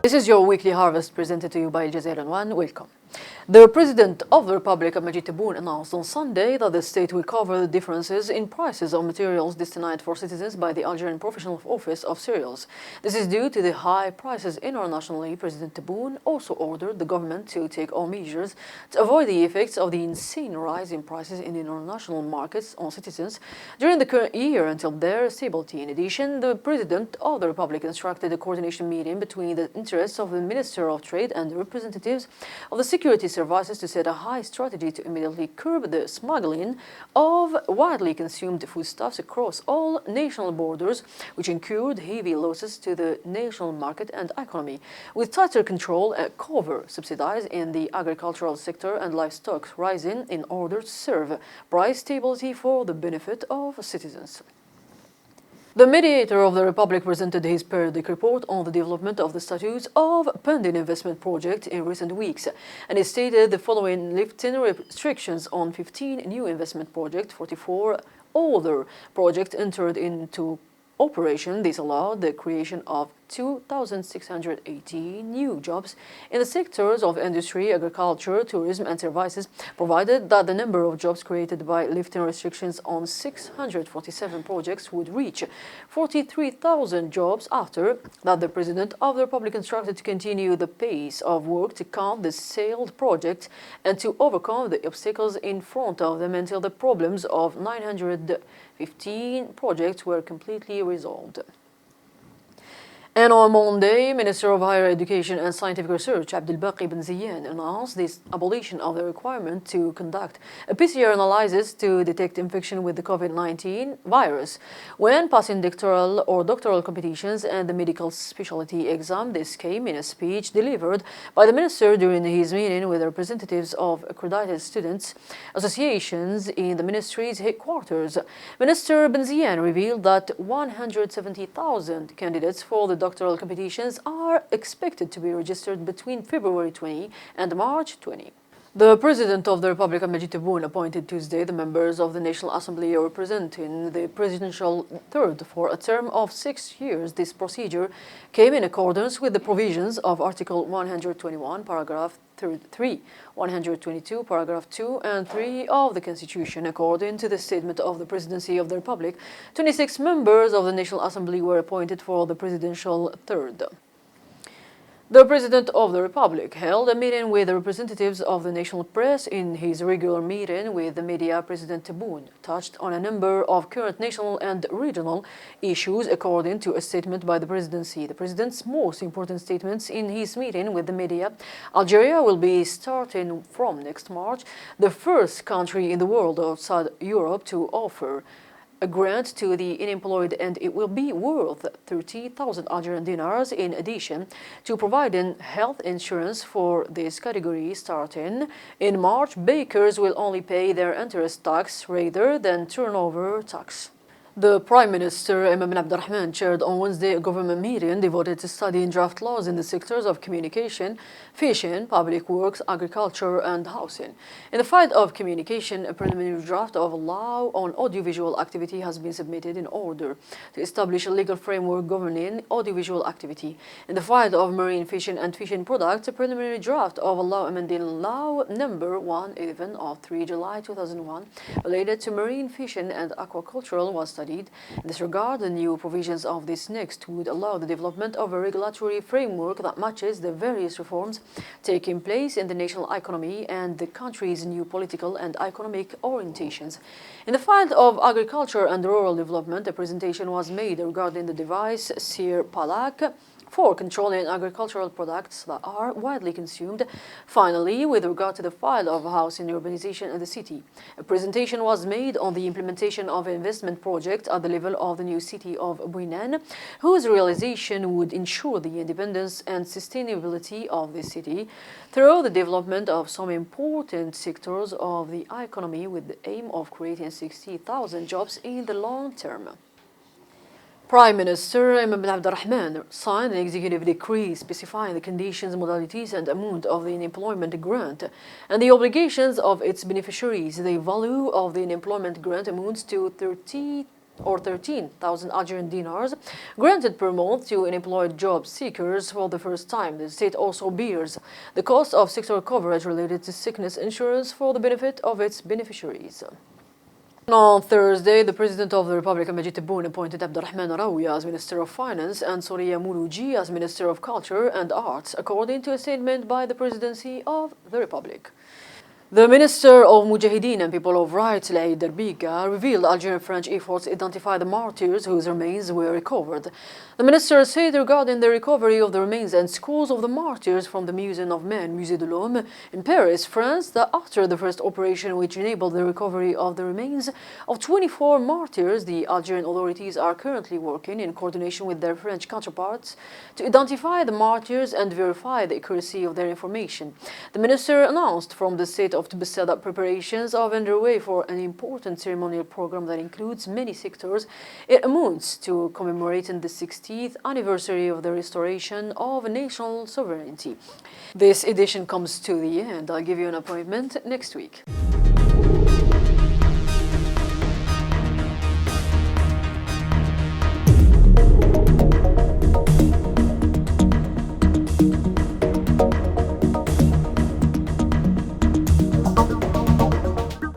This is your weekly harvest presented to you by الجزائر and welcome. The President of the Republic, Majid Tebboune, announced on Sunday that the state will cover the differences in prices of materials destined for citizens by the Algerian Professional Office of Cereals. This is due to the high prices internationally. President Tebboune also ordered the government to take all measures to avoid the effects of the insane rise in prices in international markets on citizens during the current year until their stability. In addition, the President of the Republic instructed a coordination meeting between the interests of the Minister of Trade and the representatives of the security services to set a high strategy to immediately curb the smuggling of widely consumed foodstuffs across all national borders, which incurred heavy losses to the national market and economy, with tighter control and cover subsidies in the agricultural sector and livestock rising in order to serve price stability for the benefit of citizens. The mediator of the Republic presented his periodic report on the development of the status of pending investment projects in recent weeks, and he stated the following: lifting restrictions on 15 new investment projects, 44 older projects entered into operation. This allowed the creation of 2,680 new jobs in the sectors of industry, agriculture, tourism and services, provided that the number of jobs created by lifting restrictions on 647 projects would reach 43,000 jobs. After that, the President of the Republic instructed to continue the pace of work to count the sailed projects and to overcome the obstacles in front of them until the problems of 915 projects were completely resolved. And on Monday, Minister of Higher Education and Scientific Research Abdelbaki Ben Ziyan announced the abolition of the requirement to conduct a PCR analysis to detect infection with the COVID-19 virus when passing doctoral competitions and the medical specialty exam. This came in a speech delivered by the minister during his meeting with representatives of accredited students associations in the ministry's headquarters. Minister Ben Ziyan revealed that 170,000 candidates for the doctoral competitions are expected to be registered between February 20 and March 20. The President of the Republic, Majid Tebboune, appointed Tuesday the members of the National Assembly representing the presidential third for a term of 6 years. This procedure came in accordance with the provisions of Article 121, paragraph 3, 122, paragraph 2 and 3 of the Constitution. According to the statement of the Presidency of the Republic, 26 members of the National Assembly were appointed for the presidential third. The President of the Republic held a meeting with the representatives of the national press. In his regular meeting with the media, President Tebboune touched on a number of current national and regional issues, according to a statement by the Presidency. The President's most important statements in his meeting with the media: Algeria will be, starting from next March, the first country in the world outside Europe to offer a grant to the unemployed, and it will be worth 30,000 Algerian dinars in addition to providing health insurance for this category. Starting in March, bakers will only pay their interest tax rather than turnover tax. The Prime Minister, Imam bin Abdurrahman, chaired on Wednesday a government meeting devoted to studying draft laws in the sectors of communication, fishing, public works, agriculture and housing. In the field of communication, a preliminary draft of a law on audiovisual activity has been submitted in order to establish a legal framework governing audiovisual activity. In the field of marine fishing and fishing products, a preliminary draft of a law amending Law Number 111 of 3 July 2001 related to marine fishing and aquaculture was studied. In this regard, the new provisions of this next would allow the development of a regulatory framework that matches the various reforms taking place in the national economy and the country's new political and economic orientations. In the field of agriculture and rural development, a presentation was made regarding the device Sir Palak for controlling agricultural products that are widely consumed. Finally, with regard to the file of housing urbanization in the city, a presentation was made on the implementation of an investment project at the level of the new city of Bouinan, whose realization would ensure the independence and sustainability of the city through the development of some important sectors of the economy, with the aim of creating 60,000 jobs in the long term. Prime Minister Imam bin Abdurrahman signed an executive decree specifying the conditions, modalities and amount of the unemployment grant and the obligations of its beneficiaries. The value of the unemployment grant amounts to or 13,000 Algerian dinars, granted per month to unemployed job seekers for the first time. The state also bears the cost of sector coverage related to sickness insurance for the benefit of its beneficiaries. On Thursday, the President of the Republic, Majid Tebboune, appointed Abdurrahman Raouia as Minister of Finance and Soria Moulouji as Minister of Culture and Arts, according to a statement by the Presidency of the Republic. The Minister of Mujahideen and People of Rights, Laïd Derbiga, revealed Algerian French efforts to identify the martyrs whose remains were recovered. The minister said regarding the recovery of the remains and schools of the martyrs from the Museum of Men, Musée de l'Homme, in Paris, France, that after the first operation which enabled the recovery of the remains of 24 martyrs, the Algerian authorities are currently working in coordination with their French counterparts to identify the martyrs and verify the accuracy of their information. The minister announced from the state of Tbilisi that preparations are underway for an important ceremonial program that includes many sectors. It amounts to commemorating the 60th anniversary of the restoration of national sovereignty. This edition comes to the end. I'll give you an appointment next week.